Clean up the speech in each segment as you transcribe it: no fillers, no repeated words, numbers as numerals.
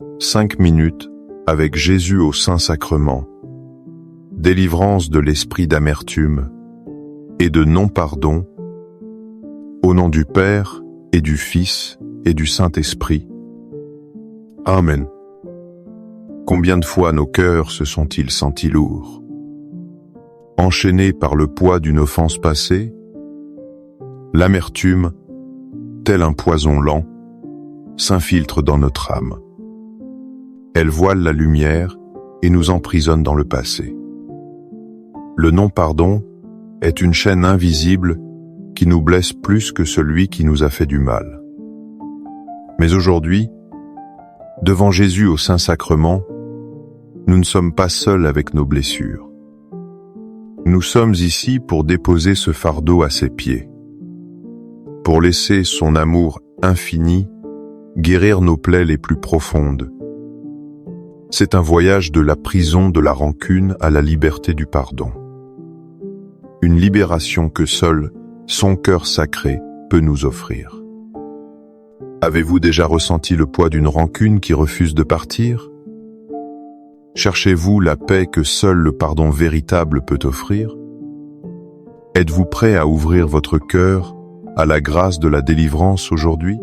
5 minutes avec Jésus au Saint-Sacrement. Délivrance de l'esprit d'amertume et de non-pardon. Au nom du Père et du Fils et du Saint-Esprit. Amen. Combien de fois nos cœurs se sont-ils sentis lourds, enchaînés par le poids d'une offense passée? L'amertume, tel un poison lent, s'infiltre dans notre âme. Elle voile la lumière et nous emprisonne dans le passé. Le non-pardon est une chaîne invisible qui nous blesse plus que celui qui nous a fait du mal. Mais aujourd'hui, devant Jésus au Saint-Sacrement, nous ne sommes pas seuls avec nos blessures. Nous sommes ici pour déposer ce fardeau à ses pieds, pour laisser son amour infini guérir nos plaies les plus profondes. C'est un voyage de la prison de la rancune à la liberté du pardon. Une libération que seul son cœur sacré peut nous offrir. Avez-vous déjà ressenti le poids d'une rancune qui refuse de partir? Cherchez-vous la paix que seul le pardon véritable peut offrir? Êtes-vous prêt à ouvrir votre cœur à la grâce de la délivrance aujourd'hui?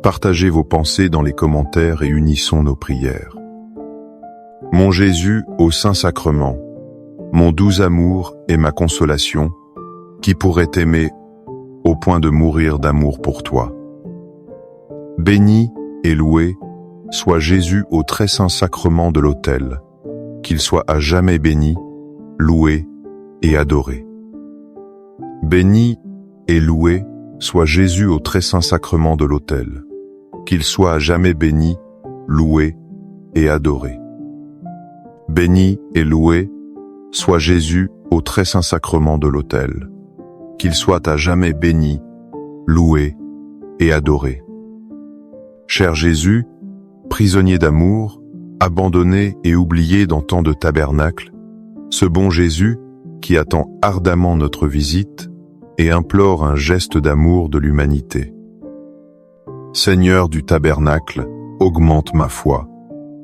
Partagez vos pensées dans les commentaires et unissons nos prières. Mon Jésus au Saint-Sacrement, mon doux amour et ma consolation, qui pourrait t'aimer au point de mourir d'amour pour toi. Béni et loué soit Jésus au très saint sacrement de l'autel, qu'il soit à jamais béni, loué et adoré. Béni et loué soit Jésus au très saint sacrement de l'autel, qu'il soit à jamais béni, loué et adoré. Béni et loué soit Jésus au très saint sacrement de l'autel, qu'il soit à jamais béni, loué et adoré. Cher Jésus, prisonnier d'amour, abandonné et oublié dans tant de tabernacles, ce bon Jésus qui attend ardemment notre visite et implore un geste d'amour de l'humanité. Seigneur du tabernacle, augmente ma foi.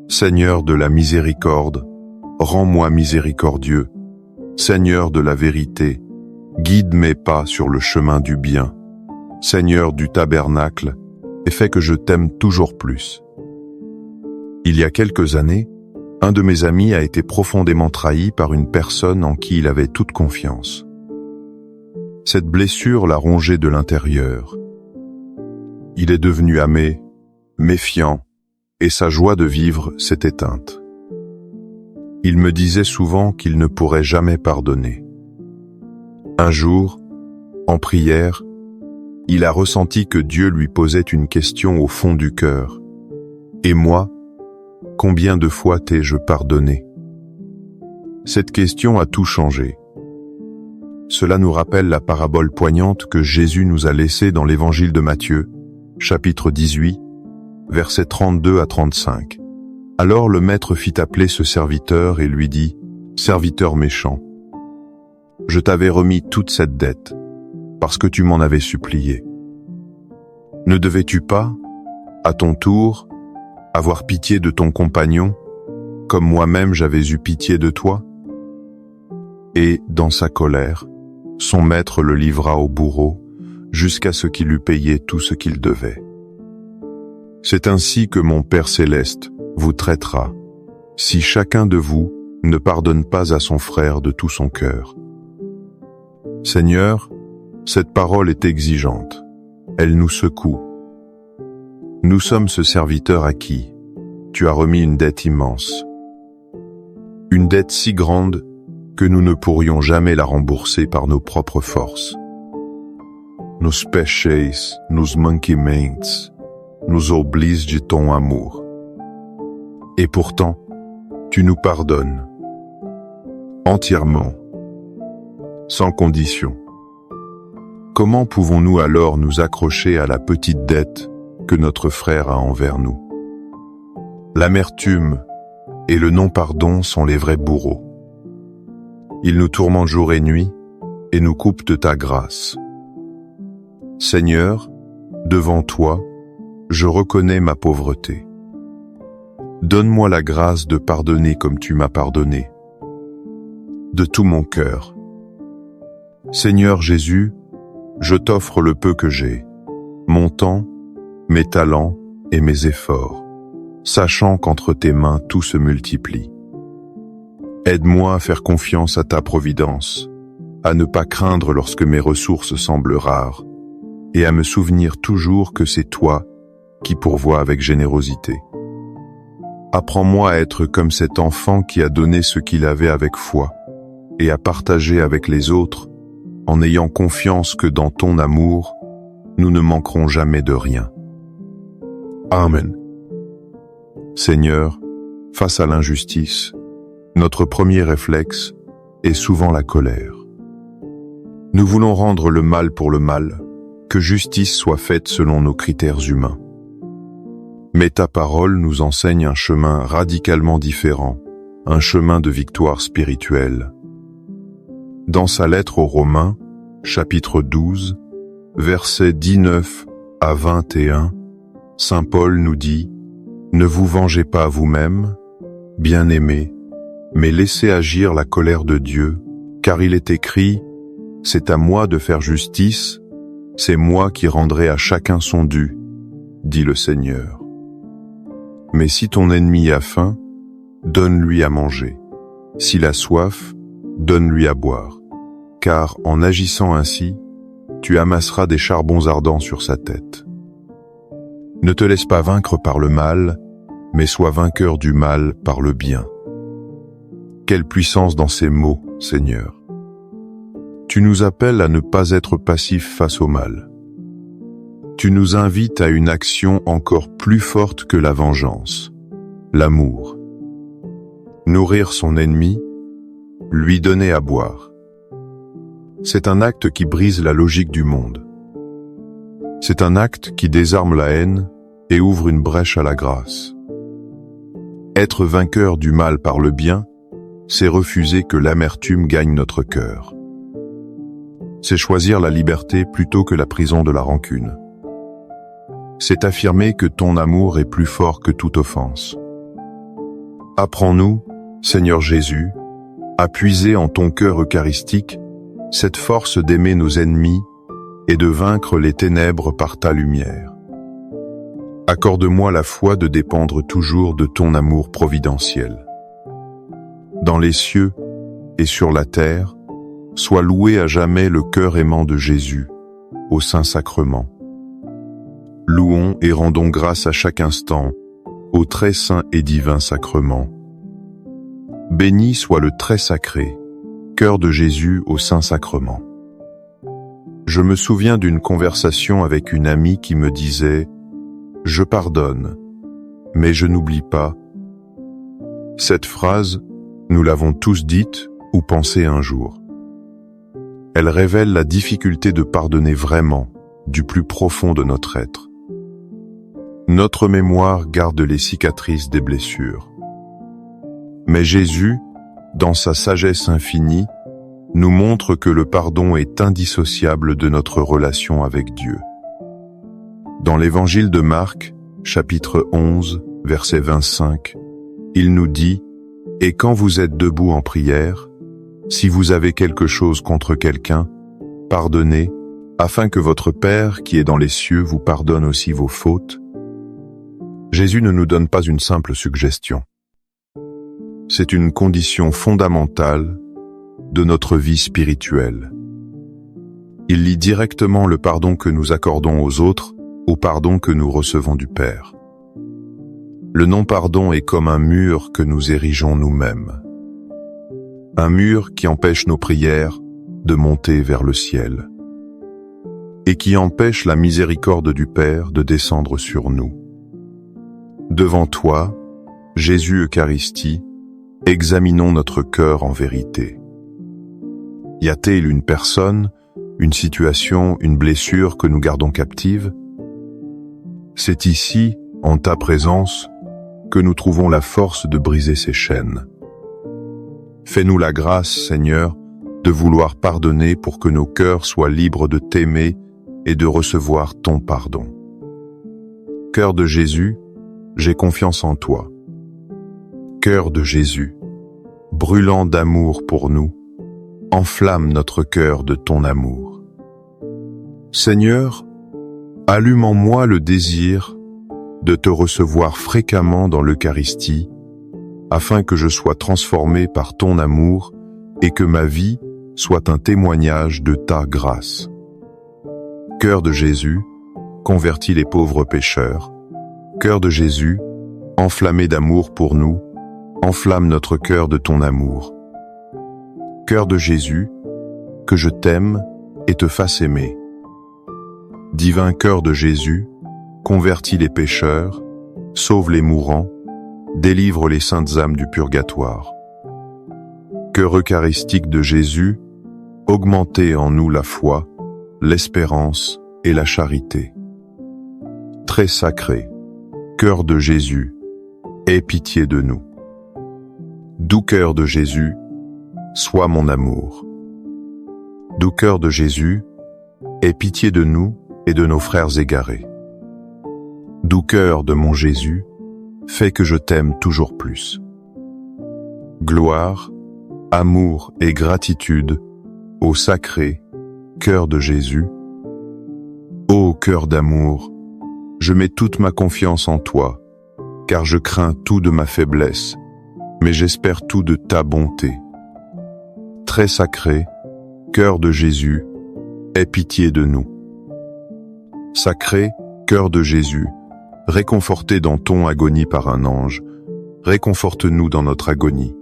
Seigneur de la miséricorde, rends-moi miséricordieux. Seigneur de la vérité, guide mes pas sur le chemin du bien. Seigneur du tabernacle, et fais que je t'aime toujours plus. Il y a quelques années, un de mes amis a été profondément trahi par une personne en qui il avait toute confiance. Cette blessure l'a rongé de l'intérieur. Il est devenu amé, méfiant, et sa joie de vivre s'est éteinte. Il me disait souvent qu'il ne pourrait jamais pardonner. Un jour, en prière, il a ressenti que Dieu lui posait une question au fond du cœur. « Et moi, combien de fois t'ai-je pardonné ?» Cette question a tout changé. Cela nous rappelle la parabole poignante que Jésus nous a laissée dans l'évangile de Matthieu, chapitre 18, versets 32 à 35. Alors le maître fit appeler ce serviteur et lui dit, « Serviteur méchant, je t'avais remis toute cette dette, parce que tu m'en avais supplié. Ne devais-tu pas, à ton tour, avoir pitié de ton compagnon, comme moi-même j'avais eu pitié de toi ?» Et, dans sa colère, son maître le livra au bourreau, jusqu'à ce qu'il eût payé tout ce qu'il devait. C'est ainsi que mon Père céleste vous traitera, si chacun de vous ne pardonne pas à son frère de tout son cœur. Seigneur, cette parole est exigeante, elle nous secoue. Nous sommes ce serviteur à qui tu as remis une dette immense. Une dette si grande que nous ne pourrions jamais la rembourser par nos propres forces. Nos péchés, nos manquements, nous obligent de ton amour. Et pourtant, tu nous pardonnes. Entièrement. Sans condition. Comment pouvons-nous alors nous accrocher à la petite dette que notre frère a envers nous? L'amertume et le non-pardon sont les vrais bourreaux. Ils nous tourmentent jour et nuit et nous coupent de ta grâce. Seigneur, devant toi, je reconnais ma pauvreté. Donne-moi la grâce de pardonner comme tu m'as pardonné. De tout mon cœur. Seigneur Jésus, je t'offre le peu que j'ai, mon temps, mes talents et mes efforts, sachant qu'entre tes mains tout se multiplie. Aide-moi à faire confiance à ta providence, à ne pas craindre lorsque mes ressources semblent rares, et à me souvenir toujours que c'est toi qui pourvois avec générosité. Apprends-moi à être comme cet enfant qui a donné ce qu'il avait avec foi, et à partager avec les autres, en ayant confiance que dans ton amour, nous ne manquerons jamais de rien. Amen. Seigneur, face à l'injustice, notre premier réflexe est souvent la colère. Nous voulons rendre le mal pour le mal, que justice soit faite selon nos critères humains. Mais ta parole nous enseigne un chemin radicalement différent, un chemin de victoire spirituelle. Dans sa lettre aux Romains, chapitre 12, versets 19 à 21, Saint Paul nous dit « Ne vous vengez pas vous-même, bien-aimés, mais laissez agir la colère de Dieu, car il est écrit « C'est à moi de faire justice, c'est moi qui rendrai à chacun son dû, dit le Seigneur. Mais si ton ennemi a faim, donne-lui à manger. S'il a soif, donne-lui à boire. Car en agissant ainsi, tu amasseras des charbons ardents sur sa tête. Ne te laisse pas vaincre par le mal, mais sois vainqueur du mal par le bien. » Quelle puissance dans ces mots, Seigneur. Tu nous appelles à ne pas être passifs face au mal. Tu nous invites à une action encore plus forte que la vengeance, l'amour. Nourrir son ennemi, lui donner à boire. C'est un acte qui brise la logique du monde. C'est un acte qui désarme la haine et ouvre une brèche à la grâce. Être vainqueur du mal par le bien, c'est refuser que l'amertume gagne notre cœur. C'est choisir la liberté plutôt que la prison de la rancune. C'est affirmer que ton amour est plus fort que toute offense. Apprends-nous, Seigneur Jésus, à puiser en ton cœur eucharistique cette force d'aimer nos ennemis et de vaincre les ténèbres par ta lumière. Accorde-moi la foi de dépendre toujours de ton amour providentiel. Dans les cieux et sur la terre, soit loué à jamais le cœur aimant de Jésus, au Saint-Sacrement. Louons et rendons grâce à chaque instant au très saint et divin sacrement. Béni soit le très sacré, cœur de Jésus au Saint-Sacrement. Je me souviens d'une conversation avec une amie qui me disait « Je pardonne, mais je n'oublie pas ». Cette phrase, nous l'avons tous dite ou pensée un jour. Elle révèle la difficulté de pardonner vraiment, du plus profond de notre être. Notre mémoire garde les cicatrices des blessures. Mais Jésus, dans sa sagesse infinie, nous montre que le pardon est indissociable de notre relation avec Dieu. Dans l'évangile de Marc, chapitre 11, verset 25, il nous dit « Et quand vous êtes debout en prière, si vous avez quelque chose contre quelqu'un, pardonnez, afin que votre Père qui est dans les cieux vous pardonne aussi vos fautes. » Jésus ne nous donne pas une simple suggestion. C'est une condition fondamentale de notre vie spirituelle. Il lie directement le pardon que nous accordons aux autres au pardon que nous recevons du Père. Le non-pardon est comme un mur que nous érigeons nous-mêmes. Un mur qui empêche nos prières de monter vers le ciel et qui empêche la miséricorde du Père de descendre sur nous. Devant toi, Jésus Eucharistie, examinons notre cœur en vérité. Y a-t-il une personne, une situation, une blessure que nous gardons captive? C'est ici, en ta présence, que nous trouvons la force de briser ces chaînes. Fais-nous la grâce, Seigneur, de vouloir pardonner pour que nos cœurs soient libres de t'aimer et de recevoir ton pardon. Cœur de Jésus, j'ai confiance en toi. Cœur de Jésus, brûlant d'amour pour nous, enflamme notre cœur de ton amour. Seigneur, allume en moi le désir de te recevoir fréquemment dans l'Eucharistie, afin que je sois transformé par ton amour et que ma vie soit un témoignage de ta grâce. Cœur de Jésus, convertis les pauvres pécheurs. Cœur de Jésus, enflammé d'amour pour nous, enflamme notre cœur de ton amour. Cœur de Jésus, que je t'aime et te fasse aimer. Divin cœur de Jésus, convertis les pécheurs, sauve les mourants, délivre les saintes âmes du purgatoire. Cœur eucharistique de Jésus, augmentez en nous la foi, l'espérance et la charité. Très sacré, cœur de Jésus, aie pitié de nous. Doux cœur de Jésus, sois mon amour. Doux cœur de Jésus, aie pitié de nous et de nos frères égarés. Doux cœur de mon Jésus, fais que je t'aime toujours plus. Gloire, amour et gratitude au sacré cœur de Jésus. Ô cœur d'amour, je mets toute ma confiance en toi, car je crains tout de ma faiblesse, mais j'espère tout de ta bonté. Très sacré, cœur de Jésus, aie pitié de nous. Sacré, cœur de Jésus, réconforté dans ton agonie par un ange, réconforte-nous dans notre agonie.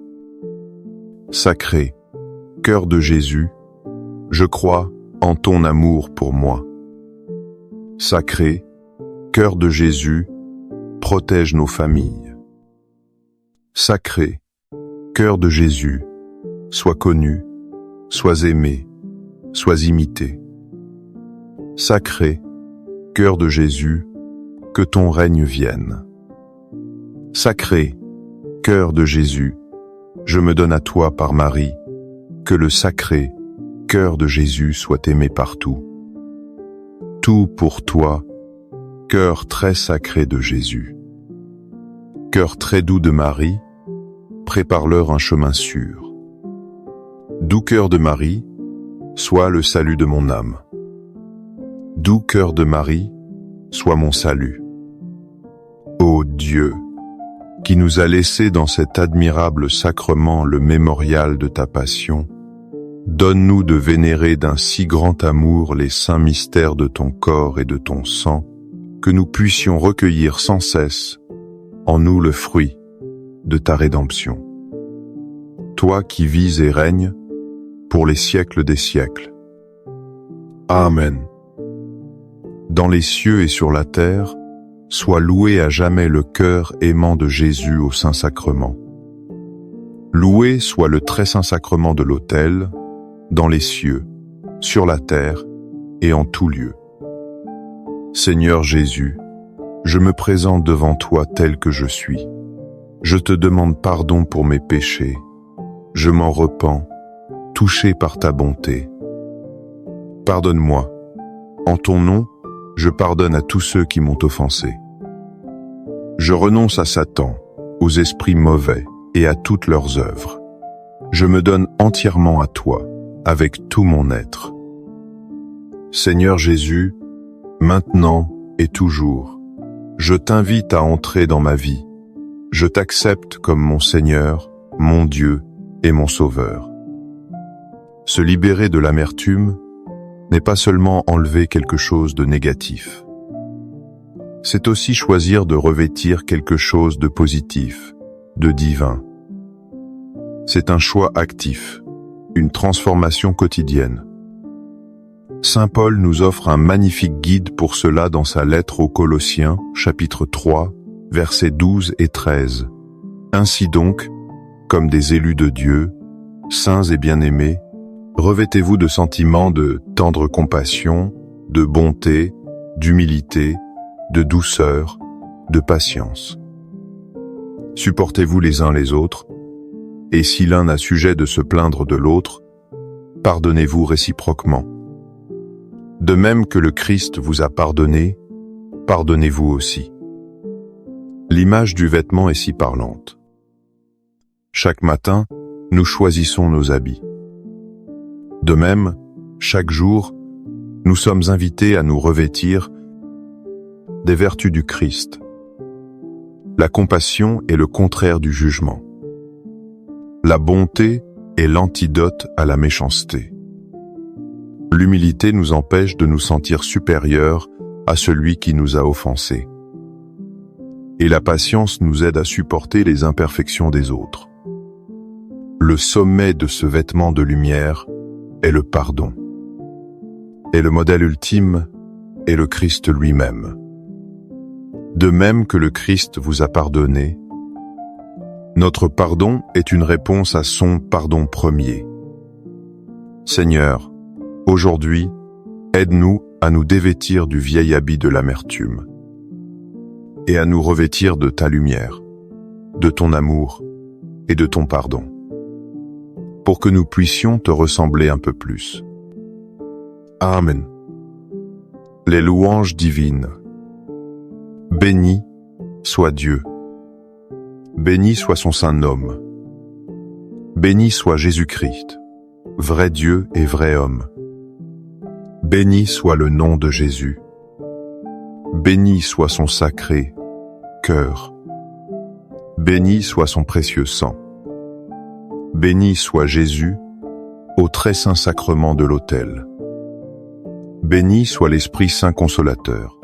Sacré, cœur de Jésus, je crois en ton amour pour moi. Sacré, cœur de Jésus, protège nos familles. Sacré, cœur de Jésus, sois connu, sois aimé, sois imité. Sacré, cœur de Jésus, que ton règne vienne. Sacré, cœur de Jésus, je me donne à toi par Marie, que le sacré cœur de Jésus soit aimé partout. Tout pour toi, cœur très sacré de Jésus. Cœur très doux de Marie, prépare-leur un chemin sûr. Doux cœur de Marie, sois le salut de mon âme. Doux cœur de Marie, sois mon salut. Ô Dieu, qui nous a laissé dans cet admirable sacrement le mémorial de ta passion, donne-nous de vénérer d'un si grand amour les saints mystères de ton corps et de ton sang, que nous puissions recueillir sans cesse en nous le fruit de ta rédemption. Toi qui vis et règnes pour les siècles des siècles. Amen. Dans les cieux et sur la terre, soit loué à jamais le cœur aimant de Jésus au Saint-Sacrement. Loué soit le très saint sacrement de l'autel, dans les cieux, sur la terre et en tout lieu. Seigneur Jésus, je me présente devant toi tel que je suis. Je te demande pardon pour mes péchés. Je m'en repens, touché par ta bonté. Pardonne-moi. En ton nom, je pardonne à tous ceux qui m'ont offensé. Je renonce à Satan, aux esprits mauvais et à toutes leurs œuvres. Je me donne entièrement à toi, avec tout mon être. Seigneur Jésus, maintenant et toujours, je t'invite à entrer dans ma vie. Je t'accepte comme mon Seigneur, mon Dieu et mon Sauveur. Se libérer de l'amertume n'est pas seulement enlever quelque chose de négatif. C'est aussi choisir de revêtir quelque chose de positif, de divin. C'est un choix actif, une transformation quotidienne. Saint Paul nous offre un magnifique guide pour cela dans sa lettre aux Colossiens, chapitre 3, versets 12 et 13. Ainsi donc, comme des élus de Dieu, saints et bien-aimés, revêtez-vous de sentiments de tendre compassion, de bonté, d'humilité, de douceur, de patience. Supportez-vous les uns les autres, et si l'un a sujet de se plaindre de l'autre, pardonnez-vous réciproquement. De même que le Christ vous a pardonné, pardonnez-vous aussi. L'image du vêtement est si parlante. Chaque matin, nous choisissons nos habits. De même, chaque jour, nous sommes invités à nous revêtir des vertus du Christ. La compassion est le contraire du jugement. La bonté est l'antidote à la méchanceté. L'humilité nous empêche de nous sentir supérieurs à celui qui nous a offensés. Et la patience nous aide à supporter les imperfections des autres. Le sommet de ce vêtement de lumière est le pardon. Et le modèle ultime est le Christ lui-même. De même que le Christ vous a pardonné, notre pardon est une réponse à son pardon premier. Seigneur, aujourd'hui, aide-nous à nous dévêtir du vieil habit de l'amertume et à nous revêtir de ta lumière, de ton amour et de ton pardon, pour que nous puissions te ressembler un peu plus. Amen. Les louanges divines. Béni soit Dieu. Béni soit son saint nom. Béni soit Jésus-Christ, vrai Dieu et vrai homme. Béni soit le nom de Jésus. Béni soit son sacré cœur. Béni soit son précieux sang. Béni soit Jésus au très saint sacrement de l'autel. Béni soit l'Esprit Saint Consolateur.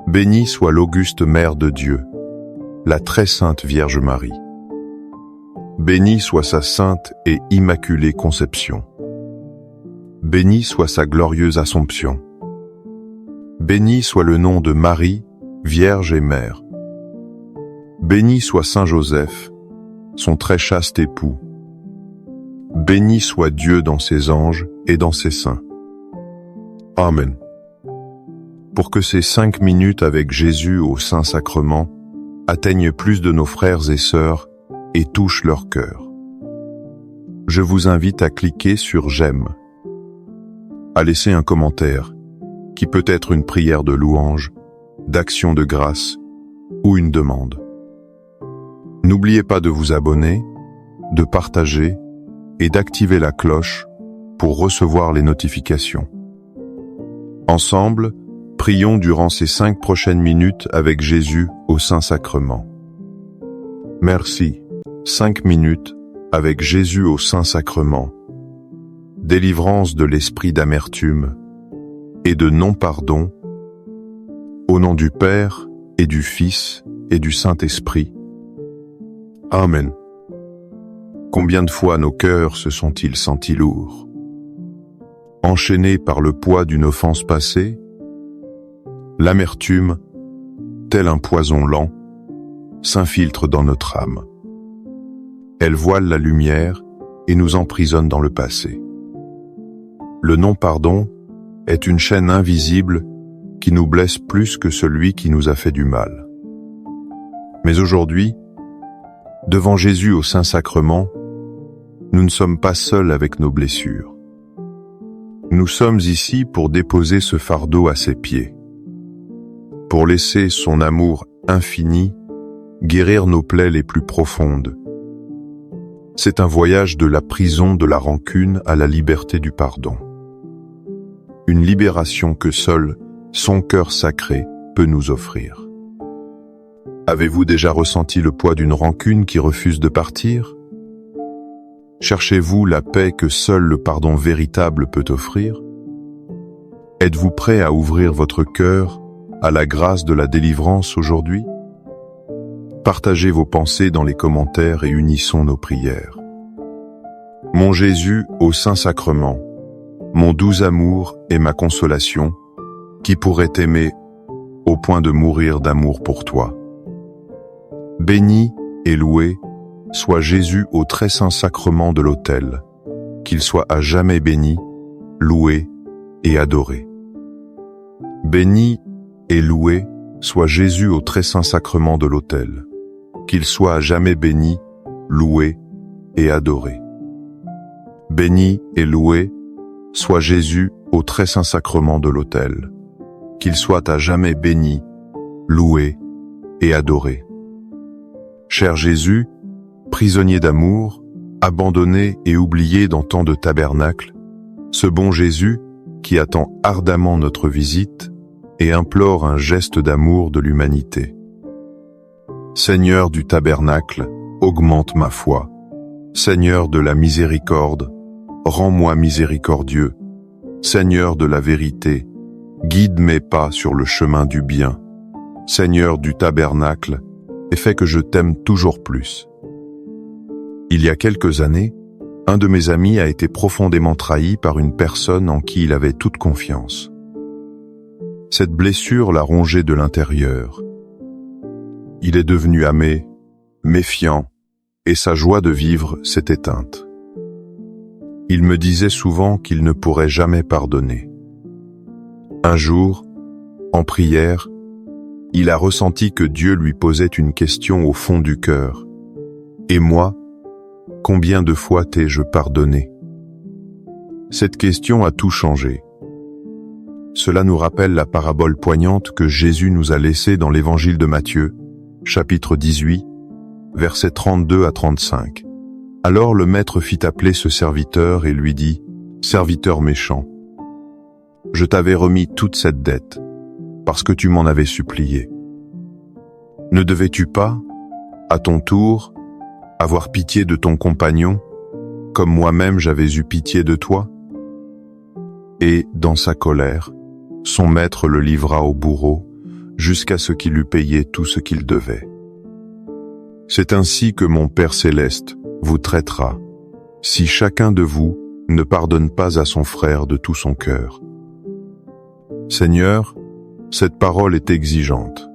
Béni soit l'auguste Mère de Dieu, la très sainte Vierge Marie. Béni soit sa sainte et immaculée conception. Béni soit sa glorieuse Assomption. Béni soit le nom de Marie, Vierge et Mère. Béni soit Saint Joseph, son très chaste époux. Béni soit Dieu dans ses anges et dans ses saints. Amen. Pour que ces 5 minutes avec Jésus au Saint-Sacrement atteignent plus de nos frères et sœurs et touchent leur cœur, je vous invite à cliquer sur « J'aime », à laisser un commentaire, qui peut être une prière de louange, d'action de grâce ou une demande. N'oubliez pas de vous abonner, de partager et d'activer la cloche pour recevoir les notifications. Ensemble, prions durant ces 5 prochaines minutes avec Jésus au Saint-Sacrement. Merci. 5 minutes avec Jésus au Saint-Sacrement. Délivrance de l'esprit d'amertume et de non-pardon. Au nom du Père et du Fils et du Saint-Esprit. Amen. Combien de fois nos cœurs se sont-ils sentis lourds, enchaînés par le poids d'une offense passée? L'amertume, tel un poison lent, s'infiltre dans notre âme. Elle voile la lumière et nous emprisonne dans le passé. Le non-pardon est une chaîne invisible qui nous blesse plus que celui qui nous a fait du mal. Mais aujourd'hui, devant Jésus au Saint-Sacrement, nous ne sommes pas seuls avec nos blessures. Nous sommes ici pour déposer ce fardeau à ses pieds, pour laisser son amour infini guérir nos plaies les plus profondes. C'est un voyage de la prison de la rancune à la liberté du pardon. Une libération que seul son cœur sacré peut nous offrir. Avez-vous déjà ressenti le poids d'une rancune qui refuse de partir? Cherchez-vous la paix que seul le pardon véritable peut offrir? Êtes-vous prêt à ouvrir votre cœur à la grâce de la délivrance aujourd'hui? Partagez vos pensées dans les commentaires et unissons nos prières. Mon Jésus au Saint-Sacrement, mon doux amour et ma consolation, qui pourrait t'aimer au point de mourir d'amour pour toi. Béni et loué soit Jésus au très saint sacrement de l'autel, qu'il soit à jamais béni, loué et adoré. Béni et loué soit Jésus au très saint sacrement de l'autel, qu'il soit à jamais béni, loué et adoré. Béni et loué soit Jésus au très saint sacrement de l'autel, qu'il soit à jamais béni, loué et adoré. Cher Jésus, prisonnier d'amour, abandonné et oublié dans tant de tabernacles, ce bon Jésus qui attend ardemment notre visite et implore un geste d'amour de l'humanité. Seigneur du tabernacle, augmente ma foi. Seigneur de la miséricorde, rends-moi miséricordieux. Seigneur de la vérité, guide mes pas sur le chemin du bien. Seigneur du tabernacle, et fais que je t'aime toujours plus. Il y a quelques années, un de mes amis a été profondément trahi par une personne en qui il avait toute confiance. Cette blessure l'a rongé de l'intérieur. Il est devenu amé, méfiant, et sa joie de vivre s'est éteinte. Il me disait souvent qu'il ne pourrait jamais pardonner. Un jour, en prière, il a ressenti que Dieu lui posait une question au fond du cœur. « Et moi, combien de fois t'ai-je pardonné ?» Cette question a tout changé. Cela nous rappelle la parabole poignante que Jésus nous a laissée dans l'évangile de Matthieu, chapitre 18, versets 32 à 35. Alors le maître fit appeler ce serviteur et lui dit, « Serviteur méchant, je t'avais remis toute cette dette, parce que tu m'en avais supplié. Ne devais-tu pas, à ton tour, avoir pitié de ton compagnon, comme moi-même j'avais eu pitié de toi ?» Et, dans sa colère, son maître le livra au bourreau, jusqu'à ce qu'il eût payé tout ce qu'il devait. C'est ainsi que mon Père céleste vous traitera, si chacun de vous ne pardonne pas à son frère de tout son cœur. Seigneur, cette parole est exigeante,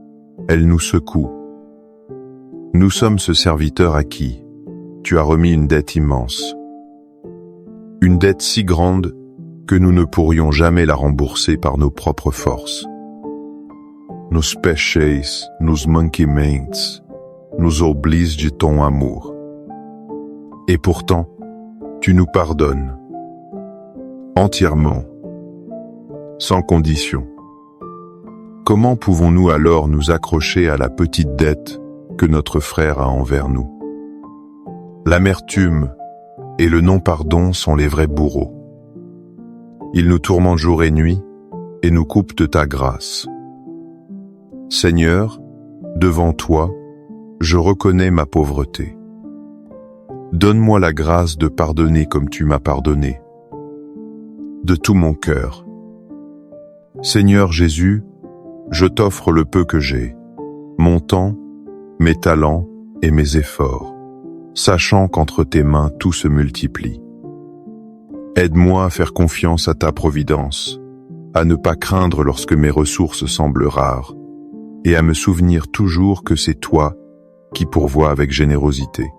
elle nous secoue. Nous sommes ce serviteur à qui tu as remis une dette immense. Une dette si grande que nous ne pourrions jamais la rembourser par nos propres forces. Nos péchés, nos manquements, nous obligent de ton amour. Et pourtant, tu nous pardonnes. Entièrement. Sans condition. Comment pouvons-nous alors nous accrocher à la petite dette que notre frère a envers nous? L'amertume et le non-pardon sont les vrais bourreaux. Ils nous tourmentent jour et nuit et nous coupent de ta grâce. Seigneur, devant toi, je reconnais ma pauvreté. Donne-moi la grâce de pardonner comme tu m'as pardonné. De tout mon cœur. Seigneur Jésus, je t'offre le peu que j'ai, mon temps, mes talents et mes efforts, sachant qu'entre tes mains tout se multiplie. Aide-moi à faire confiance à ta providence, à ne pas craindre lorsque mes ressources semblent rares, et à me souvenir toujours que c'est toi qui pourvois avec générosité.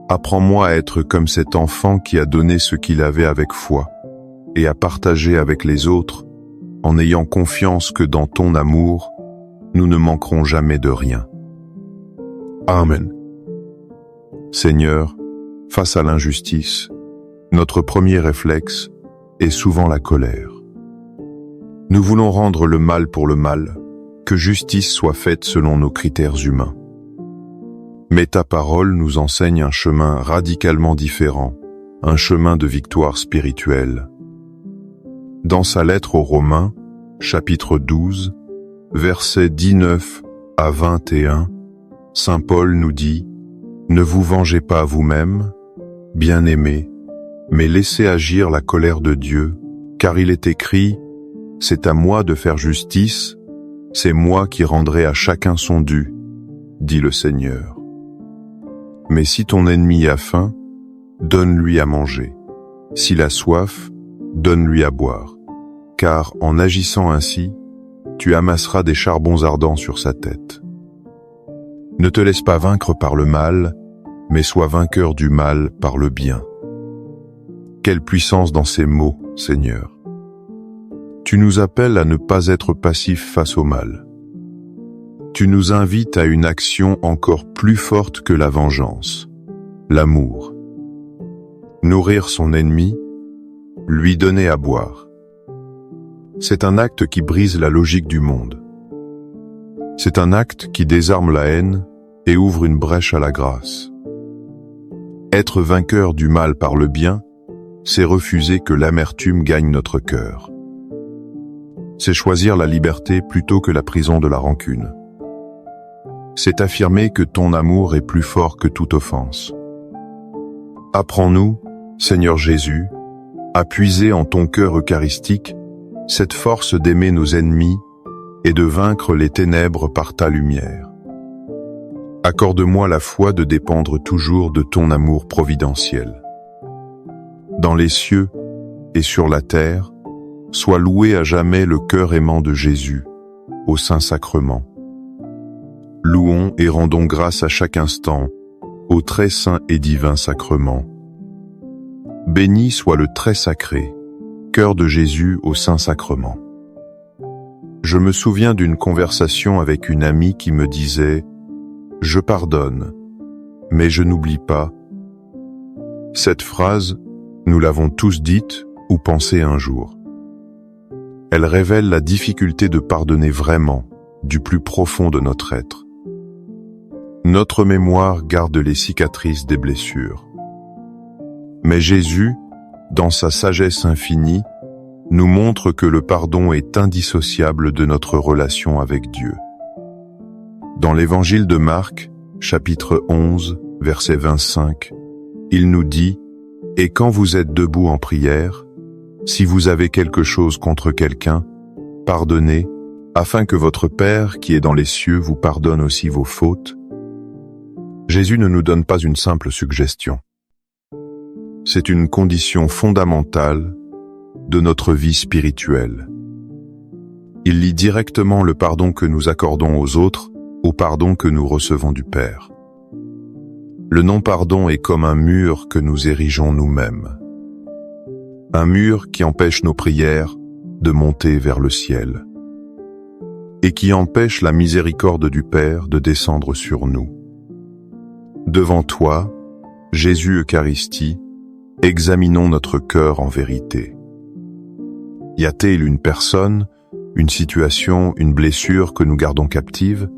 Apprends-moi à être comme cet enfant qui a donné ce qu'il avait avec foi, et à partager avec les autres, en ayant confiance que dans ton amour, nous ne manquerons jamais de rien. Amen. Seigneur, face à l'injustice, notre premier réflexe est souvent la colère. Nous voulons rendre le mal pour le mal, que justice soit faite selon nos critères humains. Mais ta parole nous enseigne un chemin radicalement différent, un chemin de victoire spirituelle. Dans sa lettre aux Romains, chapitre 12, versets 19 à 21, Saint Paul nous dit « Ne vous vengez pas vous-même, bien-aimés, mais laissez agir la colère de Dieu, car il est écrit « C'est à moi de faire justice, c'est moi qui rendrai à chacun son dû, dit le Seigneur. Mais si ton ennemi a faim, donne-lui à manger. S'il a soif, donne-lui à boire. Car en agissant ainsi, tu amasseras des charbons ardents sur sa tête. Ne te laisse pas vaincre par le mal, mais sois vainqueur du mal par le bien. » Quelle puissance dans ces mots, Seigneur. Tu nous appelles à ne pas être passifs face au mal. Tu nous invites à une action encore plus forte que la vengeance, l'amour. Nourrir son ennemi, lui donner à boire. C'est un acte qui brise la logique du monde. C'est un acte qui désarme la haine et ouvre une brèche à la grâce. Être vainqueur du mal par le bien, c'est refuser que l'amertume gagne notre cœur. C'est choisir la liberté plutôt que la prison de la rancune. C'est affirmer que ton amour est plus fort que toute offense. Apprends-nous, Seigneur Jésus, à puiser en ton cœur eucharistique cette force d'aimer nos ennemis et de vaincre les ténèbres par ta lumière. Accorde-moi la foi de dépendre toujours de ton amour providentiel. Dans les cieux et sur la terre, soit loué à jamais le cœur aimant de Jésus, au Saint-Sacrement. Louons et rendons grâce à chaque instant au très saint et divin sacrement. Béni soit le très sacré, cœur de Jésus au Saint-Sacrement. Je me souviens d'une conversation avec une amie qui me disait « Je pardonne, mais je n'oublie pas ». Cette phrase, nous l'avons tous dite ou pensée un jour. Elle révèle la difficulté de pardonner vraiment, du plus profond de notre être. Notre mémoire garde les cicatrices des blessures. Mais Jésus, dans sa sagesse infinie, nous montre que le pardon est indissociable de notre relation avec Dieu. Dans l'évangile de Marc, chapitre 11, verset 25, il nous dit « Et quand vous êtes debout en prière, si vous avez quelque chose contre quelqu'un, pardonnez, afin que votre Père qui est dans les cieux vous pardonne aussi vos fautes. » Jésus ne nous donne pas une simple suggestion. C'est une condition fondamentale de notre vie spirituelle. Il lie directement le pardon que nous accordons aux autres au pardon que nous recevons du Père. Le non-pardon est comme un mur que nous érigeons nous-mêmes. Un mur qui empêche nos prières de monter vers le ciel et qui empêche la miséricorde du Père de descendre sur nous. Devant toi, Jésus Eucharistie, examinons notre cœur en vérité. Y a-t-il une personne, une situation, une blessure que nous gardons captive?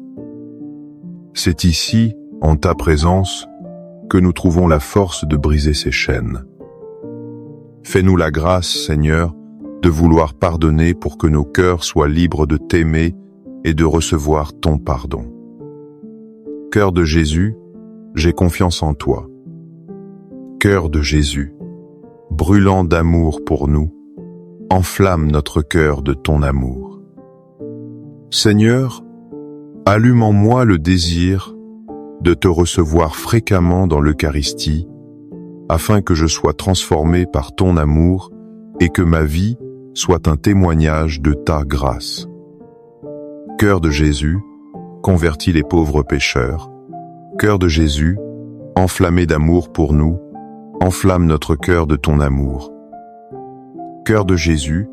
C'est ici, en ta présence, que nous trouvons la force de briser ces chaînes. Fais-nous la grâce, Seigneur, de vouloir pardonner pour que nos cœurs soient libres de t'aimer et de recevoir ton pardon. Cœur de Jésus, j'ai confiance en toi. Cœur de Jésus, brûlant d'amour pour nous, enflamme notre cœur de ton amour. Seigneur, allume en moi le désir de te recevoir fréquemment dans l'Eucharistie, afin que je sois transformé par ton amour et que ma vie soit un témoignage de ta grâce. Cœur de Jésus, convertis les pauvres pécheurs. Cœur de Jésus, enflammé d'amour pour nous, enflamme notre cœur de ton amour. Cœur de Jésus,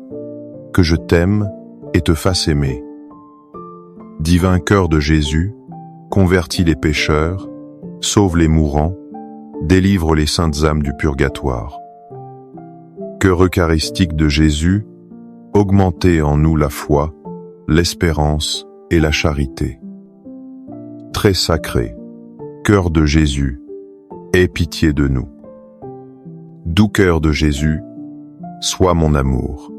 que je t'aime et te fasse aimer. Divin cœur de Jésus, convertis les pécheurs, sauve les mourants, délivre les saintes âmes du purgatoire. Cœur eucharistique de Jésus, augmentez en nous la foi, l'espérance et la charité. Très sacré, cœur de Jésus, aie pitié de nous. Doux cœur de Jésus, sois mon amour.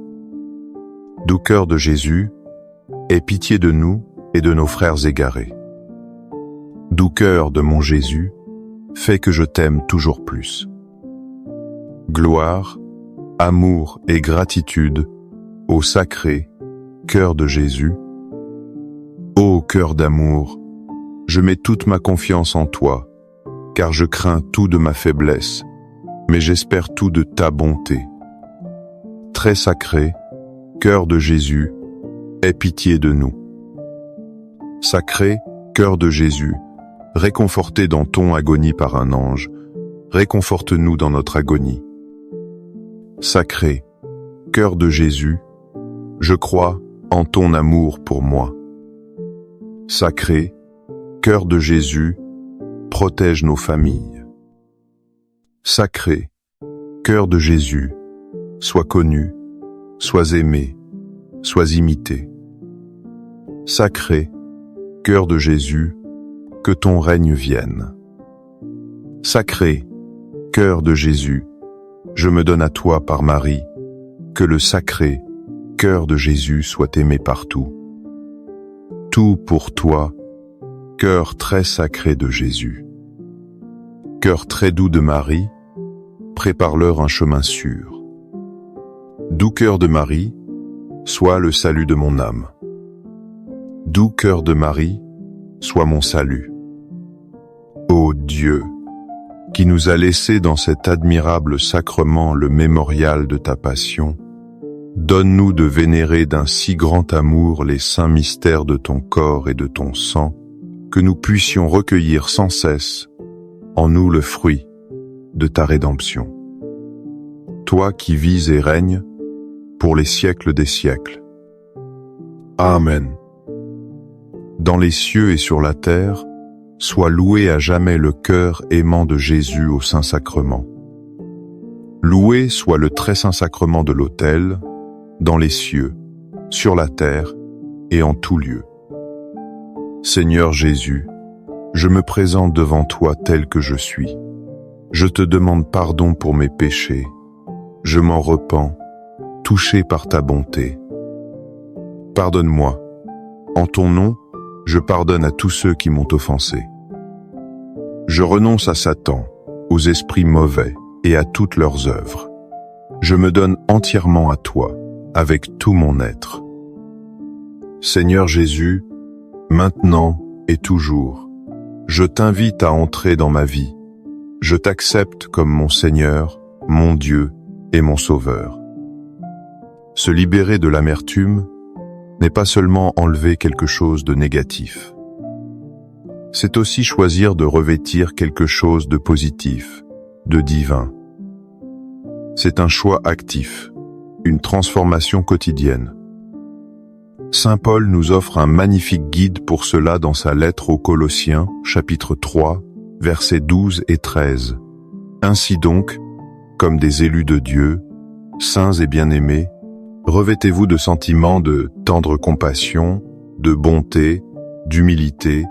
Doux cœur de Jésus, aie pitié de nous et de nos frères égarés. Doux cœur de mon Jésus, fais que je t'aime toujours plus. Gloire, amour et gratitude au sacré cœur de Jésus. Ô cœur d'amour, je mets toute ma confiance en toi, car je crains tout de ma faiblesse, mais j'espère tout de ta bonté. Très sacré, cœur de Jésus, aie pitié de nous. Sacré, cœur de Jésus, réconforté dans ton agonie par un ange, réconforte-nous dans notre agonie. Sacré, cœur de Jésus, je crois en ton amour pour moi. Sacré, cœur de Jésus, protège nos familles. Sacré, cœur de Jésus, sois connu, sois aimé, sois imité. Sacré, cœur de Jésus, que ton règne vienne. Sacré, Cœur de Jésus, je me donne à toi par Marie, que le sacré cœur de Jésus soit aimé partout. Tout pour toi, cœur très sacré de Jésus. Cœur très doux de Marie, prépare-leur un chemin sûr. Doux cœur de Marie, sois le salut de mon âme. Doux cœur de Marie, sois mon salut. Ô Dieu, qui nous a laissé dans cet admirable sacrement le mémorial de ta passion, donne-nous de vénérer d'un si grand amour les saints mystères de ton corps et de ton sang, que nous puissions recueillir sans cesse en nous le fruit de ta rédemption. Toi qui vis et règnes pour les siècles des siècles. Amen. Dans les cieux et sur la terre, soit loué à jamais le cœur aimant de Jésus au Saint-Sacrement. Loué soit le très saint sacrement de l'autel, dans les cieux, sur la terre et en tout lieu. Seigneur Jésus, je me présente devant toi tel que je suis. Je te demande pardon pour mes péchés. Je m'en repens, touché par ta bonté. Pardonne-moi. En ton nom, je pardonne à tous ceux qui m'ont offensé. Je renonce à Satan, aux esprits mauvais et à toutes leurs œuvres. Je me donne entièrement à toi, avec tout mon être. Seigneur Jésus, maintenant et toujours, je t'invite à entrer dans ma vie. Je t'accepte comme mon Seigneur, mon Dieu et mon Sauveur. Se libérer de l'amertume n'est pas seulement enlever quelque chose de négatif. C'est aussi choisir de revêtir quelque chose de positif, de divin. C'est un choix actif, une transformation quotidienne. Saint Paul nous offre un magnifique guide pour cela dans sa lettre aux Colossiens, chapitre 3, versets 12 et 13. Ainsi donc, comme des élus de Dieu, saints et bien-aimés, revêtez-vous de sentiments de tendre compassion, de bonté, d'humilité,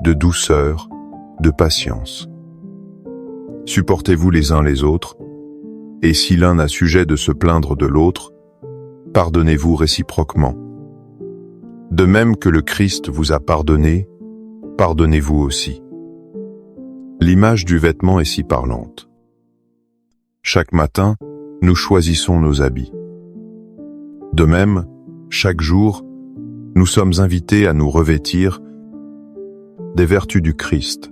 de douceur, de patience. Supportez-vous les uns les autres, et si l'un a sujet de se plaindre de l'autre, pardonnez-vous réciproquement. De même que le Christ vous a pardonné, pardonnez-vous aussi. L'image du vêtement est si parlante. Chaque matin, nous choisissons nos habits. De même, chaque jour, nous sommes invités à nous revêtir des vertus du Christ.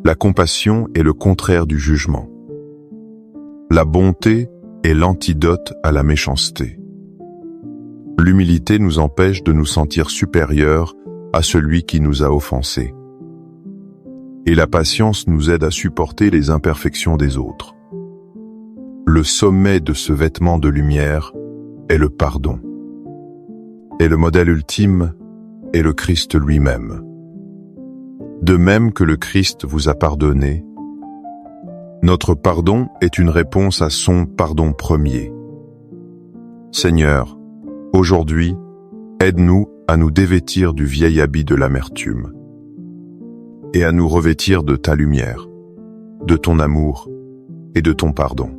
La compassion est le contraire du jugement. La bonté est l'antidote à la méchanceté. L'humilité nous empêche de nous sentir supérieurs à celui qui nous a offensés. Et la patience nous aide à supporter les imperfections des autres. Le sommet de ce vêtement de lumière est le pardon. Et le modèle ultime est le Christ lui-même. De même que le Christ vous a pardonné, notre pardon est une réponse à son pardon premier. Seigneur, aujourd'hui, aide-nous à nous dévêtir du vieil habit de l'amertume et à nous revêtir de ta lumière, de ton amour et de ton pardon,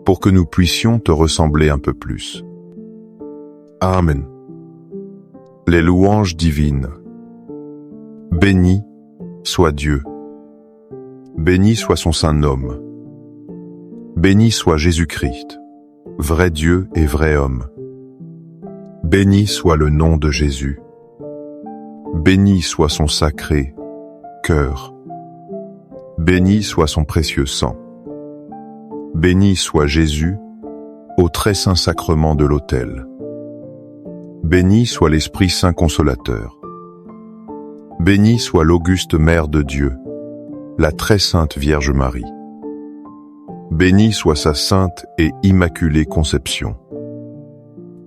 pour que nous puissions te ressembler un peu plus. Amen. Les louanges divines. Béni soit Dieu. Béni soit son saint nom. Béni soit Jésus-Christ, vrai Dieu et vrai homme. Béni soit le nom de Jésus. Béni soit son sacré cœur. Béni soit son précieux sang. Béni soit Jésus au très saint sacrement de l'autel. Béni soit l'Esprit Saint Consolateur. Béni soit l'auguste Mère de Dieu, la très sainte Vierge Marie. Béni soit sa sainte et immaculée conception.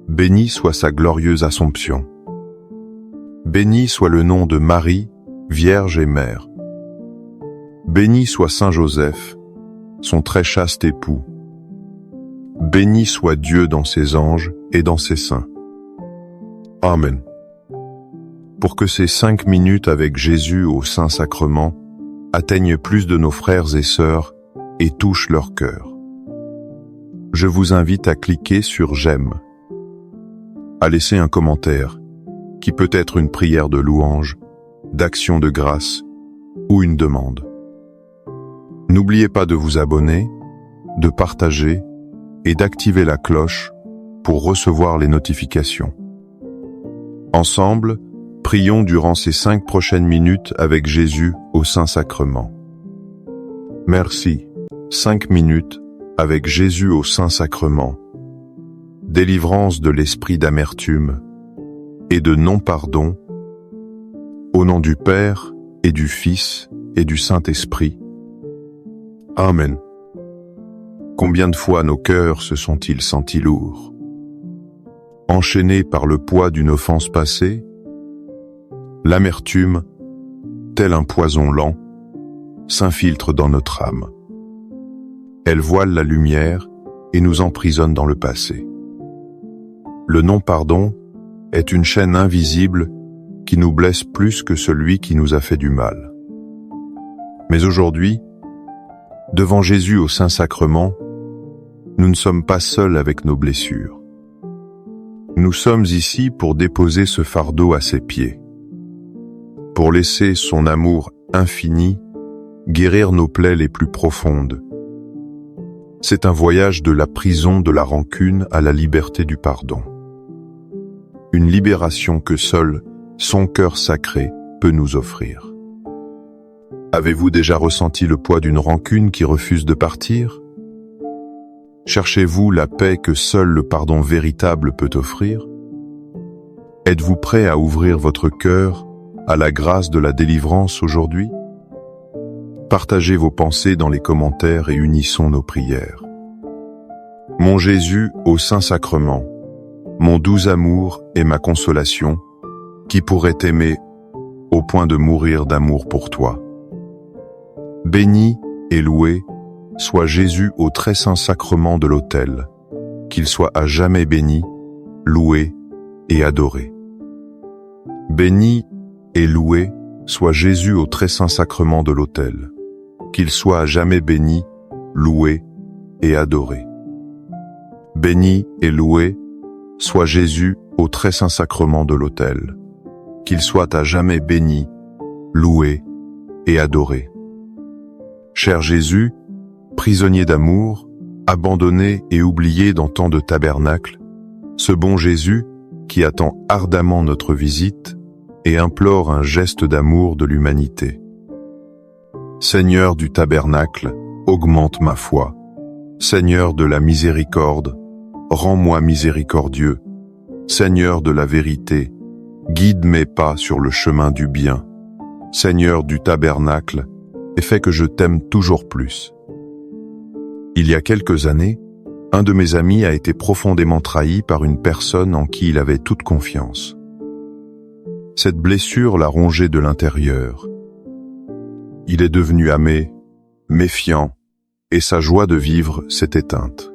Béni soit sa glorieuse Assomption. Béni soit le nom de Marie, Vierge et Mère. Béni soit Saint Joseph, son très chaste époux. Béni soit Dieu dans ses anges et dans ses saints. Amen. Pour que ces 5 minutes avec Jésus au Saint-Sacrement atteignent plus de nos frères et sœurs et touchent leur cœur. Je vous invite à cliquer sur j'aime, à laisser un commentaire, qui peut être une prière de louange, d'action de grâce ou une demande. N'oubliez pas de vous abonner, de partager et d'activer la cloche pour recevoir les notifications. Ensemble, prions durant ces 5 prochaines minutes avec Jésus au Saint-Sacrement. Merci. 5 minutes avec Jésus au Saint-Sacrement. Délivrance de l'esprit d'amertume et de non-pardon. Au nom du Père et du Fils et du Saint-Esprit. Amen. Combien de fois nos cœurs se sont-ils sentis lourds, enchaînés par le poids d'une offense passée? L'amertume, tel un poison lent, s'infiltre dans notre âme. Elle voile la lumière et nous emprisonne dans le passé. Le non-pardon est une chaîne invisible qui nous blesse plus que celui qui nous a fait du mal. Mais aujourd'hui, devant Jésus au Saint-Sacrement, nous ne sommes pas seuls avec nos blessures. Nous sommes ici pour déposer ce fardeau à ses pieds, pour laisser son amour infini guérir nos plaies les plus profondes. C'est un voyage de la prison de la rancune à la liberté du pardon. Une libération que seul son cœur sacré peut nous offrir. Avez-vous déjà ressenti le poids d'une rancune qui refuse de partir? Cherchez-vous la paix que seul le pardon véritable peut offrir? Êtes-vous prêt à ouvrir votre cœur à la grâce de la délivrance aujourd'hui? Partagez vos pensées dans les commentaires et unissons nos prières. Mon Jésus au Saint-Sacrement, mon doux amour et ma consolation, qui pourrait t'aimer au point de mourir d'amour pour toi. Béni et loué soit Jésus au très saint sacrement de l'autel, qu'il soit à jamais béni, loué et adoré. Béni et loué soit Jésus au très saint sacrement de l'autel, qu'il soit à jamais béni, loué et adoré. Béni et loué soit Jésus au très saint sacrement de l'autel, qu'il soit à jamais béni, loué et adoré. Cher Jésus, prisonnier d'amour, abandonné et oublié dans tant de tabernacles, ce bon Jésus qui attend ardemment notre visite et implore un geste d'amour de l'humanité. Seigneur du tabernacle, augmente ma foi. Seigneur de la miséricorde, rends-moi miséricordieux. Seigneur de la vérité, guide mes pas sur le chemin du bien. Seigneur du tabernacle, et fais que je t'aime toujours plus. Il y a quelques années, un de mes amis a été profondément trahi par une personne en qui il avait toute confiance. Cette blessure l'a rongé de l'intérieur. Il est devenu amé, méfiant, et sa joie de vivre s'est éteinte.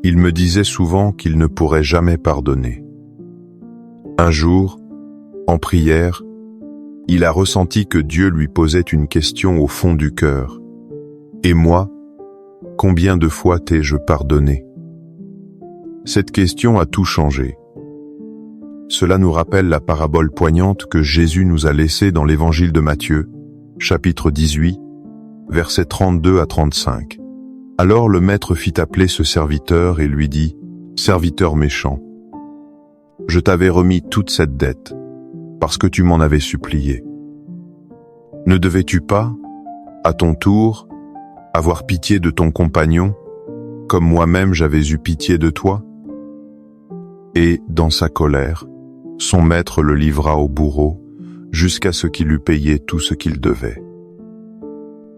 Il me disait souvent qu'il ne pourrait jamais pardonner. Un jour, en prière, il a ressenti que Dieu lui posait une question au fond du cœur. « Et moi, combien de fois t'ai-je pardonné ?» Cette question a tout changé. Cela nous rappelle la parabole poignante que Jésus nous a laissée dans l'évangile de Matthieu, chapitre 18, versets 32 à 35. Alors le maître fit appeler ce serviteur et lui dit, « Serviteur méchant, je t'avais remis toute cette dette, parce que tu m'en avais supplié. Ne devais-tu pas, à ton tour, avoir pitié de ton compagnon, comme moi-même j'avais eu pitié de toi ?» Et, dans sa colère, son maître le livra au bourreau, jusqu'à ce qu'il eût payé tout ce qu'il devait.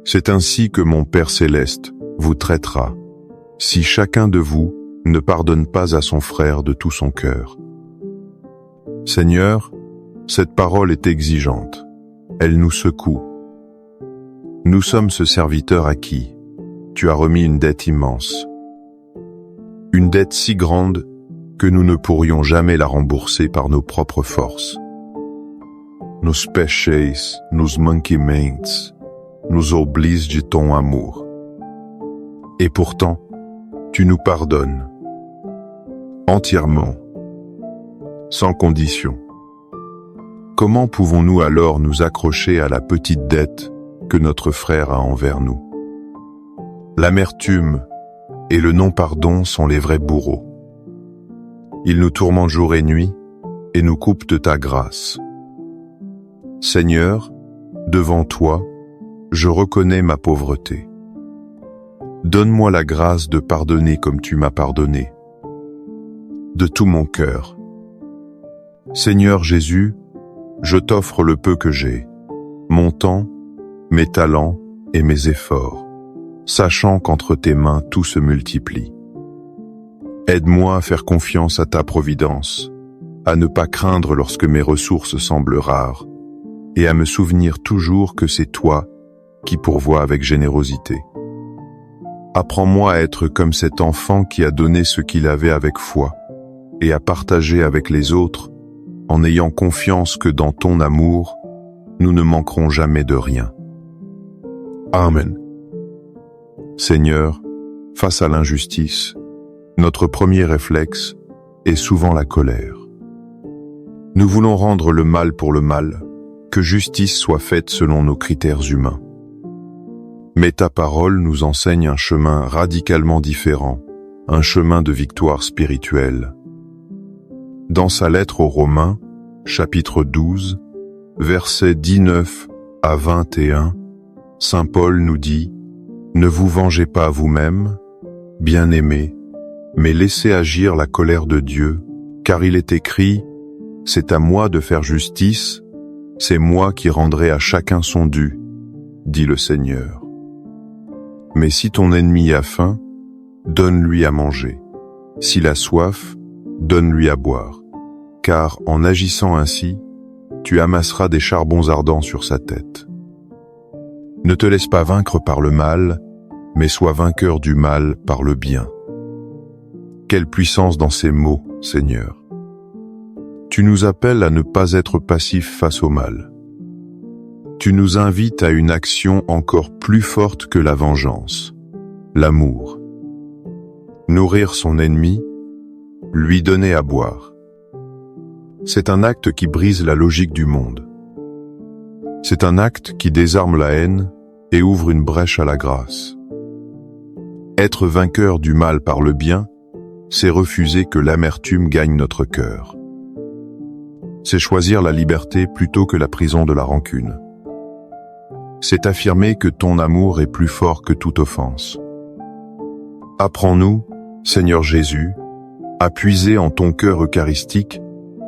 C'est ainsi que mon Père céleste vous traitera, si chacun de vous ne pardonne pas à son frère de tout son cœur. Seigneur, cette parole est exigeante, elle nous secoue. Nous sommes ce serviteur à qui tu as remis une dette immense. Une dette si grande que nous ne pourrions jamais la rembourser par nos propres forces. nos péchés, nos manquements, nous oblige de ton amour. Et pourtant, tu nous pardonnes. Entièrement. Sans condition. Comment pouvons-nous alors nous accrocher à la petite dette que notre frère a envers nous? L'amertume et le non-pardon sont les vrais bourreaux. Ils nous tourmentent jour et nuit et nous coupent de ta grâce. Seigneur, devant toi, je reconnais ma pauvreté. Donne-moi la grâce de pardonner comme tu m'as pardonné. De tout mon cœur. Seigneur Jésus, je t'offre le peu que j'ai, mon temps, mes talents et mes efforts, sachant qu'entre tes mains tout se multiplie. Aide-moi à faire confiance à ta providence, à ne pas craindre lorsque mes ressources semblent rares, et à me souvenir toujours que c'est toi qui pourvois avec générosité. Apprends-moi à être comme cet enfant qui a donné ce qu'il avait avec foi, et à partager avec les autres, en ayant confiance que dans ton amour, nous ne manquerons jamais de rien. Amen. Seigneur, face à l'injustice, notre premier réflexe est souvent la colère. Nous voulons rendre le mal pour le mal, que justice soit faite selon nos critères humains. Mais ta parole nous enseigne un chemin radicalement différent, un chemin de victoire spirituelle. Dans sa lettre aux Romains, chapitre 12, versets 19 à 21, Saint Paul nous dit « Ne vous vengez pas vous-même, bien-aimés, mais laissez agir la colère de Dieu, car il est écrit « C'est à moi de faire justice, c'est moi qui rendrai à chacun son dû, dit le Seigneur. Mais si ton ennemi a faim, donne-lui à manger. S'il a soif, donne-lui à boire. Car en agissant ainsi, tu amasseras des charbons ardents sur sa tête. Ne te laisse pas vaincre par le mal, mais sois vainqueur du mal par le bien. » Quelle puissance dans ces mots, Seigneur. Tu nous appelles à ne pas être passifs face au mal. Tu nous invites à une action encore plus forte que la vengeance, l'amour. Nourrir son ennemi, lui donner à boire. C'est un acte qui brise la logique du monde. C'est un acte qui désarme la haine et ouvre une brèche à la grâce. Être vainqueur du mal par le bien, c'est refuser que l'amertume gagne notre cœur. C'est choisir la liberté plutôt que la prison de la rancune. C'est affirmer que ton amour est plus fort que toute offense. Apprends-nous, Seigneur Jésus, à puiser en ton cœur eucharistique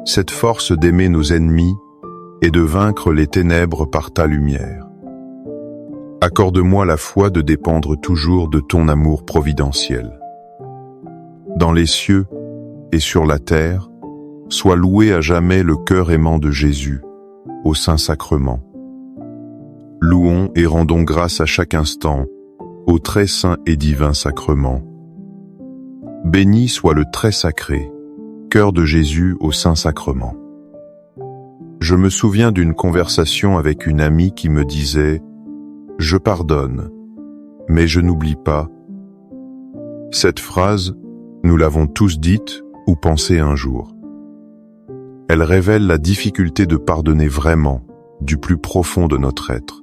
cette force d'aimer nos ennemis et de vaincre les ténèbres par ta lumière. Accorde-moi la foi de dépendre toujours de ton amour providentiel. Dans les cieux et sur la terre, soit loué à jamais le cœur aimant de Jésus, au Saint-Sacrement. Louons et rendons grâce à chaque instant au très saint et divin sacrement. Béni soit le très sacré, cœur de Jésus au Saint-Sacrement. Je me souviens d'une conversation avec une amie qui me disait « Je pardonne, mais je n'oublie pas ». Cette phrase, nous l'avons tous dite ou pensée un jour. Elle révèle la difficulté de pardonner vraiment, du plus profond de notre être.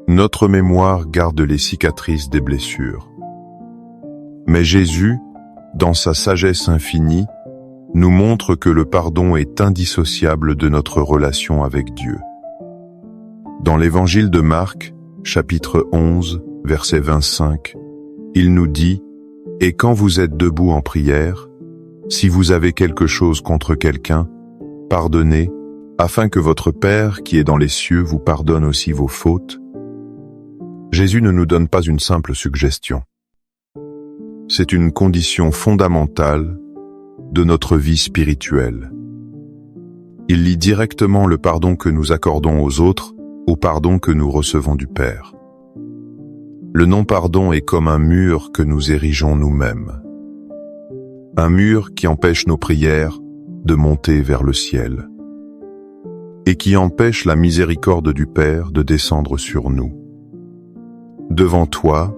Notre mémoire garde les cicatrices des blessures. Mais Jésus, dans sa sagesse infinie, nous montre que le pardon est indissociable de notre relation avec Dieu. Dans l'évangile de Marc, chapitre 11, verset 25, il nous dit « Et quand vous êtes debout en prière, si vous avez quelque chose contre quelqu'un, pardonnez, afin que votre Père qui est dans les cieux vous pardonne aussi vos fautes. » Jésus ne nous donne pas une simple suggestion. C'est une condition fondamentale de notre vie spirituelle. Il lie directement le pardon que nous accordons aux autres au pardon que nous recevons du Père. Le non-pardon est comme un mur que nous érigeons nous-mêmes. Un mur qui empêche nos prières de monter vers le ciel. et qui empêche la miséricorde du Père de descendre sur nous. Devant toi,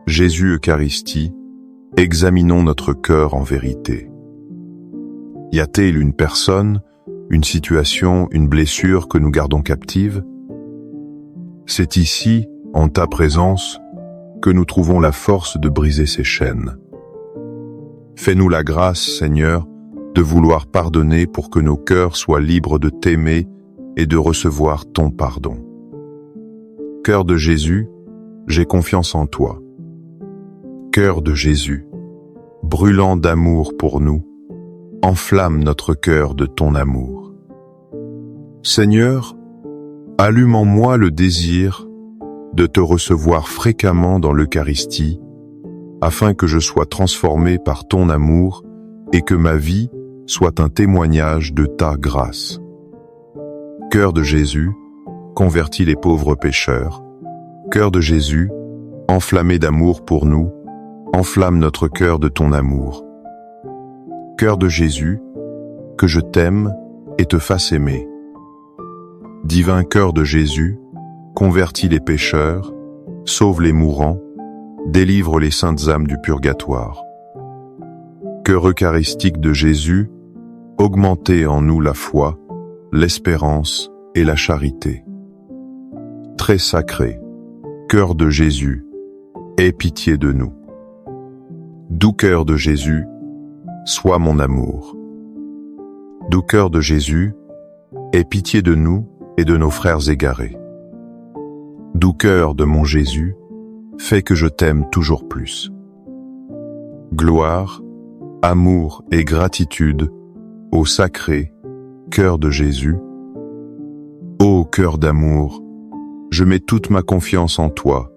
Jésus Eucharistie, examinons notre cœur en vérité. Y a-t-il une personne, une situation, une blessure que nous gardons captive? C'est ici, en ta présence, que nous trouvons la force de briser ces chaînes. Fais-nous la grâce, Seigneur, de vouloir pardonner pour que nos cœurs soient libres de t'aimer et de recevoir ton pardon. Cœur de Jésus, j'ai confiance en toi. Cœur de Jésus, brûlant d'amour pour nous, enflamme notre cœur de ton amour. Seigneur, allume en moi le désir de te recevoir fréquemment dans l'Eucharistie, afin que je sois transformé par ton amour et que ma vie soit un témoignage de ta grâce. Cœur de Jésus, convertis les pauvres pécheurs. Cœur de Jésus, enflammé d'amour pour nous, enflamme notre cœur de ton amour. Cœur de Jésus, que je t'aime et te fasse aimer. Divin cœur de Jésus, convertis les pécheurs, sauve les mourants, délivre les saintes âmes du purgatoire. Cœur eucharistique de Jésus, augmentez en nous la foi, l'espérance et la charité. Très sacré, cœur de Jésus, aie pitié de nous. Doux cœur de Jésus, sois mon amour. Doux cœur de Jésus, aie pitié de nous et de nos frères égarés. Doux cœur de mon Jésus, fais que je t'aime toujours plus. Gloire, amour et gratitude au sacré cœur de Jésus. Ô cœur d'amour, je mets toute ma confiance en toi,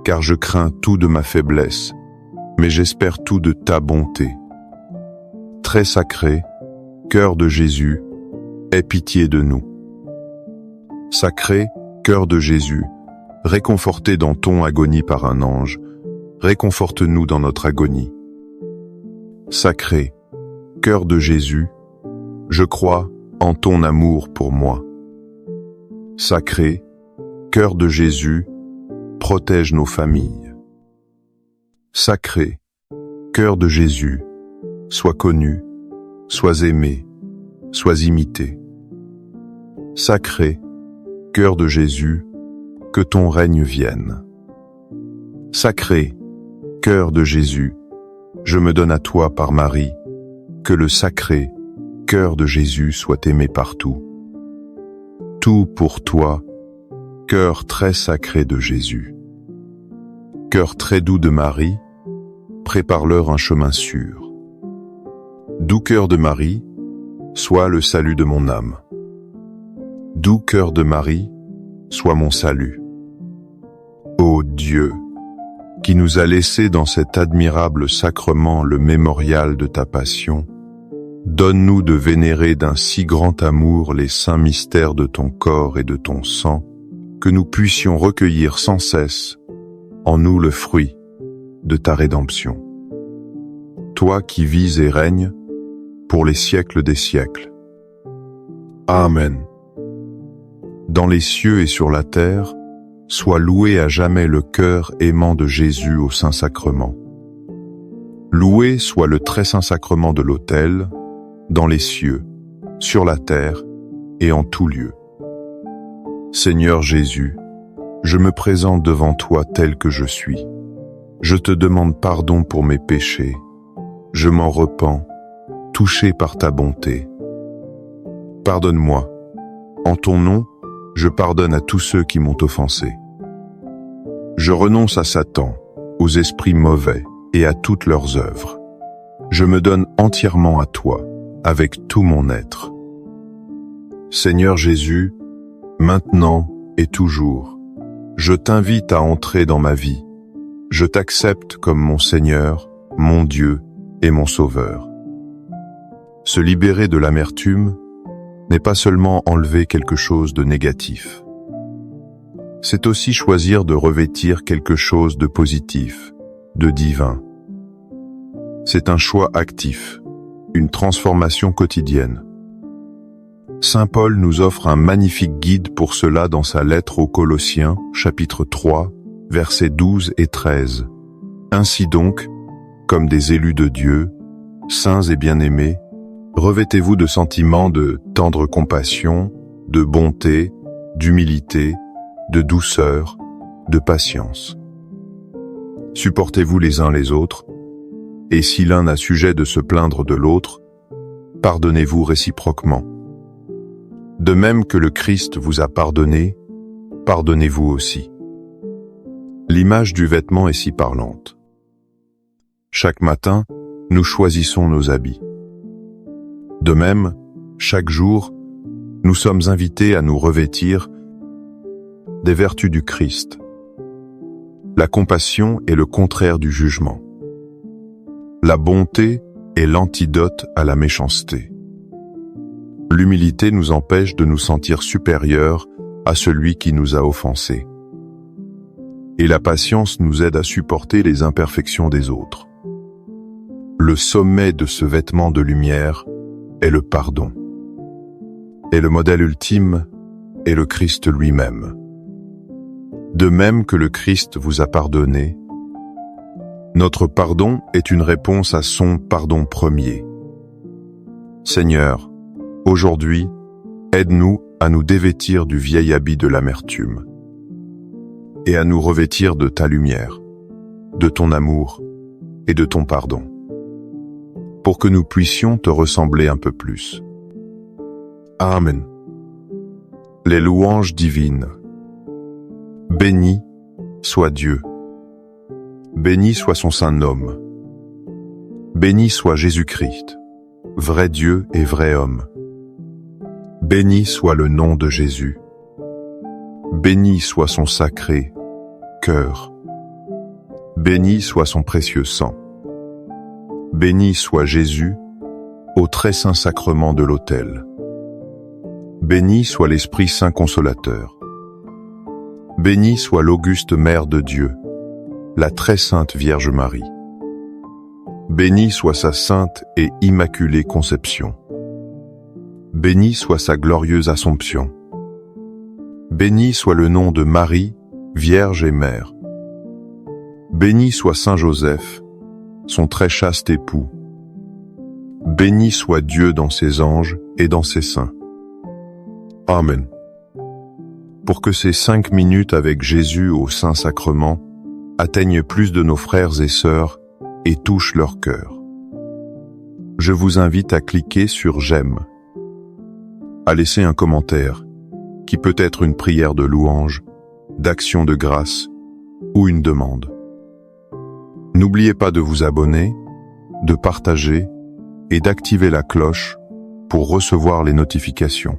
car je crains tout de ma faiblesse, mais j'espère tout de ta bonté. Très sacré, cœur de Jésus, aie pitié de nous. Sacré, cœur de Jésus, réconforté dans ton agonie par un ange, réconforte-nous dans notre agonie. Sacré, cœur de Jésus, je crois en ton amour pour moi. Sacré, cœur de Jésus, protège nos familles. Sacré, cœur de Jésus, sois connu, sois aimé, sois imité. Sacré, cœur de Jésus, que ton règne vienne. Sacré, cœur de Jésus, je me donne à toi par Marie, que le sacré cœur de Jésus soit aimé partout. Tout pour toi, cœur très sacré de Jésus. Cœur très doux de Marie, prépare-leur un chemin sûr. Doux cœur de Marie, sois le salut de mon âme. Doux cœur de Marie, sois mon salut. Ô Dieu, qui nous a laissé dans cet admirable sacrement le mémorial de ta passion, donne-nous de vénérer d'un si grand amour les saints mystères de ton corps et de ton sang, que nous puissions recueillir sans cesse en nous le fruit de ta rédemption. Toi qui vis et règnes pour les siècles des siècles. Amen. Dans les cieux et sur la terre, soit loué à jamais le cœur aimant de Jésus au Saint-Sacrement. Loué soit le très saint sacrement de l'autel, dans les cieux, sur la terre et en tout lieu. Seigneur Jésus, je me présente devant toi tel que je suis. Je te demande pardon pour mes péchés. Je m'en repens, touché par ta bonté. Pardonne-moi. En ton nom, je pardonne à tous ceux qui m'ont offensé. Je renonce à Satan, aux esprits mauvais et à toutes leurs œuvres. Je me donne entièrement à toi, avec tout mon être. Seigneur Jésus, maintenant et toujours, je t'invite à entrer dans ma vie. Je t'accepte comme mon Seigneur, mon Dieu et mon Sauveur. Se libérer de l'amertume n'est pas seulement enlever quelque chose de négatif. C'est aussi choisir de revêtir quelque chose de positif, de divin. C'est un choix actif, une transformation quotidienne. Saint Paul nous offre un magnifique guide pour cela dans sa lettre aux Colossiens, chapitre 3, versets 12 et 13. Ainsi donc, comme des élus de Dieu, saints et bien-aimés, revêtez-vous de sentiments de tendre compassion, de bonté, d'humilité, de douceur, de patience. Supportez-vous les uns les autres, et si l'un a sujet de se plaindre de l'autre, pardonnez-vous réciproquement. De même que le Christ vous a pardonné, pardonnez-vous aussi. L'image du vêtement est si parlante. Chaque matin, nous choisissons nos habits. De même, chaque jour, nous sommes invités à nous revêtir des vertus du Christ. La compassion est le contraire du jugement. La bonté est l'antidote à la méchanceté. L'humilité nous empêche de nous sentir supérieurs à celui qui nous a offensés. Et la patience nous aide à supporter les imperfections des autres. Le sommet de ce vêtement de lumière est le pardon. Et le modèle ultime est le Christ lui-même. De même que le Christ vous a pardonné, notre pardon est une réponse à son pardon premier. Seigneur, aujourd'hui, aide-nous à nous dévêtir du vieil habit de l'amertume et à nous revêtir de ta lumière, de ton amour et de ton pardon, pour que nous puissions te ressembler un peu plus. Amen. Les louanges divines. Béni soit Dieu. Béni soit son saint nom. Béni soit Jésus-Christ, vrai Dieu et vrai homme. Béni soit le nom de Jésus. Béni soit son sacré cœur. Béni soit son précieux sang. Béni soit Jésus au très saint sacrement de l'autel. Béni soit l'Esprit Saint Consolateur. Béni soit l'auguste Mère de Dieu, la très sainte Vierge Marie. Béni soit sa sainte et immaculée conception. Béni soit sa glorieuse Assomption. Béni soit le nom de Marie, Vierge et Mère. Béni soit Saint Joseph, son très chaste époux. Béni soit Dieu dans ses anges et dans ses saints. Amen. Pour que ces 5 minutes avec Jésus au Saint-Sacrement atteignent plus de nos frères et sœurs et touchent leur cœur. Je vous invite à cliquer sur j'aime, à laisser un commentaire, qui peut être une prière de louange, d'action de grâce ou une demande. N'oubliez pas de vous abonner, de partager et d'activer la cloche pour recevoir les notifications.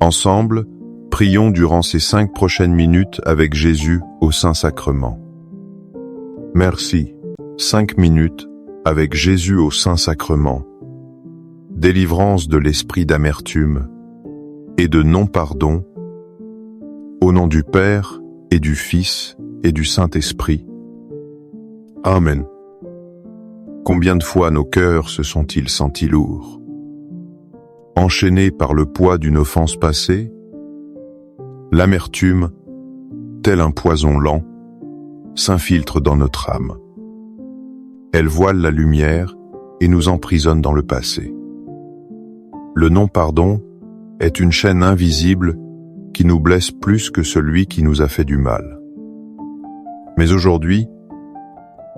Ensemble, prions durant ces 5 prochaines minutes avec Jésus au Saint-Sacrement. Merci. 5 minutes avec Jésus au Saint-Sacrement. Délivrance de l'esprit d'amertume et de non-pardon. Au nom du Père et du Fils et du Saint-Esprit. Amen. Combien de fois nos cœurs se sont-ils sentis lourds, enchaînés par le poids d'une offense passée? L'amertume, tel un poison lent, s'infiltre dans notre âme. Elle voile la lumière et nous emprisonne dans le passé. Le non-pardon est une chaîne invisible qui nous blesse plus que celui qui nous a fait du mal. Mais aujourd'hui,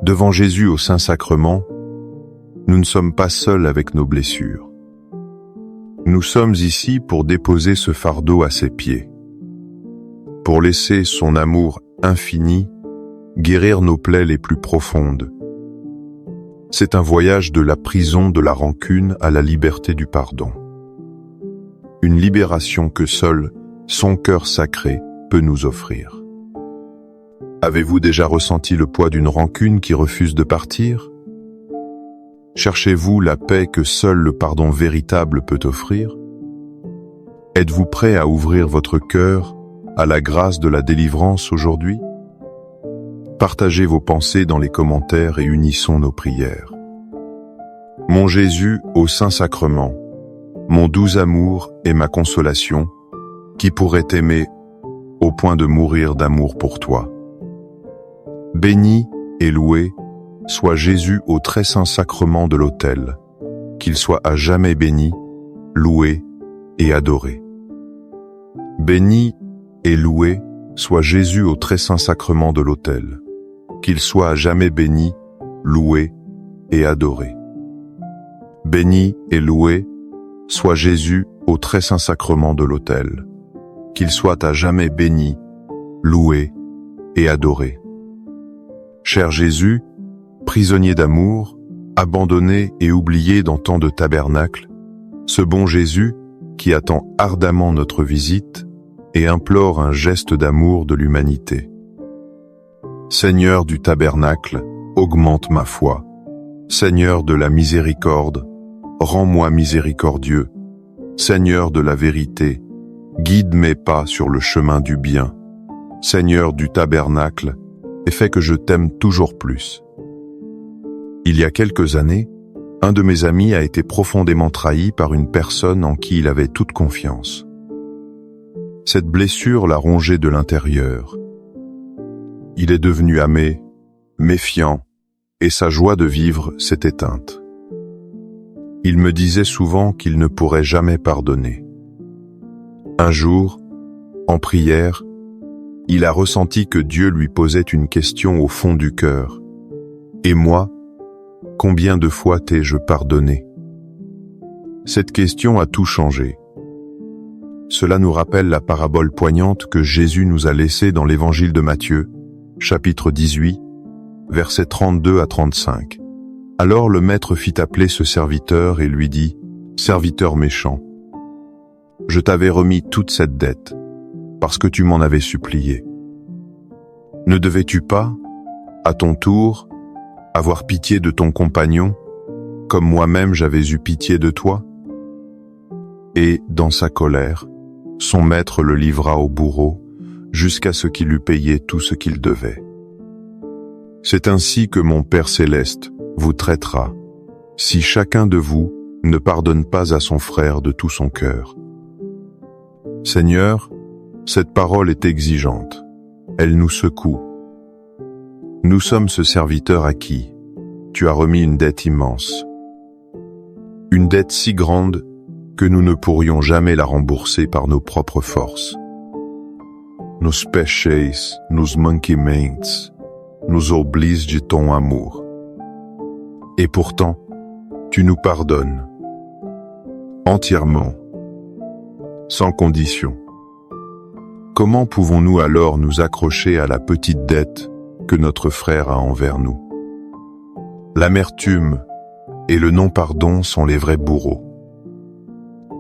devant Jésus au Saint-Sacrement, nous ne sommes pas seuls avec nos blessures. Nous sommes ici pour déposer ce fardeau à ses pieds, pour laisser son amour infini guérir nos plaies les plus profondes. C'est un voyage de la prison de la rancune à la liberté du pardon. Une libération que seul son cœur sacré peut nous offrir. Avez-vous déjà ressenti le poids d'une rancune qui refuse de partir? Cherchez-vous la paix que seul le pardon véritable peut offrir? Êtes-vous prêt à ouvrir votre cœur à la grâce de la délivrance aujourd'hui? Partagez vos pensées dans les commentaires et unissons nos prières. Mon Jésus au Saint-Sacrement, mon doux amour et ma consolation, qui pourrait t'aimer au point de mourir d'amour pour toi. Béni et loué soit Jésus au très saint sacrement de l'autel, qu'il soit à jamais béni, loué et adoré. Béni et loué soit Jésus au très saint sacrement de l'autel, qu'il soit à jamais béni, loué et adoré. Béni et loué soit Jésus au très saint sacrement de l'autel, qu'il soit à jamais béni, loué et adoré. Cher Jésus, prisonnier d'amour, abandonné et oublié dans tant de tabernacles, ce bon Jésus qui attend ardemment notre visite et implore un geste d'amour de l'humanité. Seigneur du tabernacle, augmente ma foi. Seigneur de la miséricorde, rends-moi miséricordieux. Seigneur de la vérité, guide mes pas sur le chemin du bien. Seigneur du tabernacle, et fais que je t'aime toujours plus. Il y a quelques années, un de mes amis a été profondément trahi par une personne en qui il avait toute confiance. Cette blessure l'a rongé de l'intérieur. Il est devenu amé, méfiant, et sa joie de vivre s'est éteinte. Il me disait souvent qu'il ne pourrait jamais pardonner. Un jour, en prière, il a ressenti que Dieu lui posait une question au fond du cœur. « Et moi, combien de fois t'ai-je pardonné ?» Cette question a tout changé. Cela nous rappelle la parabole poignante que Jésus nous a laissée dans l'évangile de Matthieu, chapitre 18, versets 32 à 35. Alors le maître fit appeler ce serviteur et lui dit, « Serviteur méchant, je t'avais remis toute cette dette, parce que tu m'en avais supplié. Ne devais-tu pas, à ton tour, avoir pitié de ton compagnon, comme moi-même j'avais eu pitié de toi ?» Et, dans sa colère, son maître le livra au bourreau, jusqu'à ce qu'il eût payé tout ce qu'il devait. C'est ainsi que mon Père céleste vous traitera, si chacun de vous ne pardonne pas à son frère de tout son cœur. Seigneur, cette parole est exigeante, elle nous secoue. Nous sommes ce serviteur à qui tu as remis une dette immense. Une dette si grande que nous ne pourrions jamais la rembourser par nos propres forces. Nos péchés, nos manquements, nous obligent de ton amour. Et pourtant, tu nous pardonnes. Entièrement. Sans condition. Comment pouvons-nous alors nous accrocher à la petite dette que notre frère a envers nous? L'amertume et le non-pardon sont les vrais bourreaux.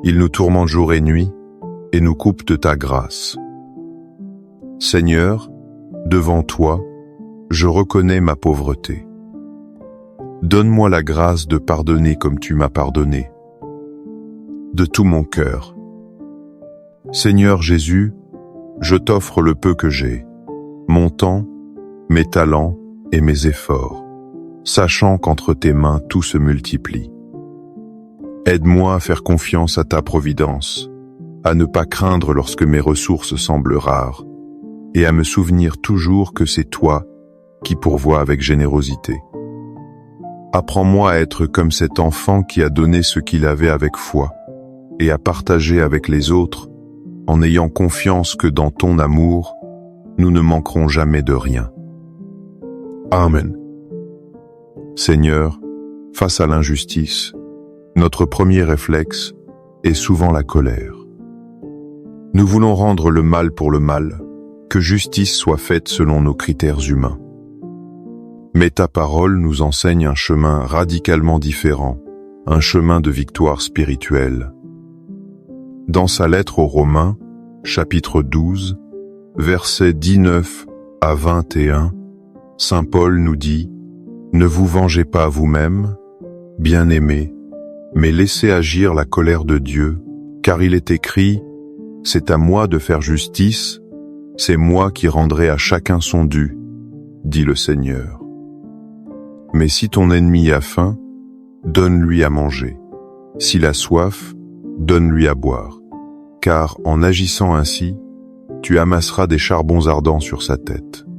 Ils nous tourmentent jour et nuit et nous coupent de ta grâce. Seigneur, devant toi, je reconnais ma pauvreté. Donne-moi la grâce de pardonner comme tu m'as pardonné. De tout mon cœur. Seigneur Jésus, je t'offre le peu que j'ai, mon temps, mes talents et mes efforts, sachant qu'entre tes mains tout se multiplie. Aide-moi à faire confiance à ta providence, à ne pas craindre lorsque mes ressources semblent rares, et à me souvenir toujours que c'est toi qui pourvois avec générosité. Apprends-moi à être comme cet enfant qui a donné ce qu'il avait avec foi, et à partager avec les autres, en ayant confiance que dans ton amour, nous ne manquerons jamais de rien. Amen. Seigneur, face à l'injustice, notre premier réflexe est souvent la colère. Nous voulons rendre le mal pour le mal, que justice soit faite selon nos critères humains. Mais ta parole nous enseigne un chemin radicalement différent, un chemin de victoire spirituelle. Dans sa lettre aux Romains, chapitre 12, versets 19 à 21, saint Paul nous dit « Ne vous vengez pas vous-même, bien-aimés, mais laissez agir la colère de Dieu, car il est écrit « C'est à moi de faire justice, c'est moi qui rendrai à chacun son dû, dit le Seigneur. Mais si ton ennemi a faim, donne-lui à manger. S'il a soif, donne-lui à boire. Car en agissant ainsi, tu amasseras des charbons ardents sur sa tête.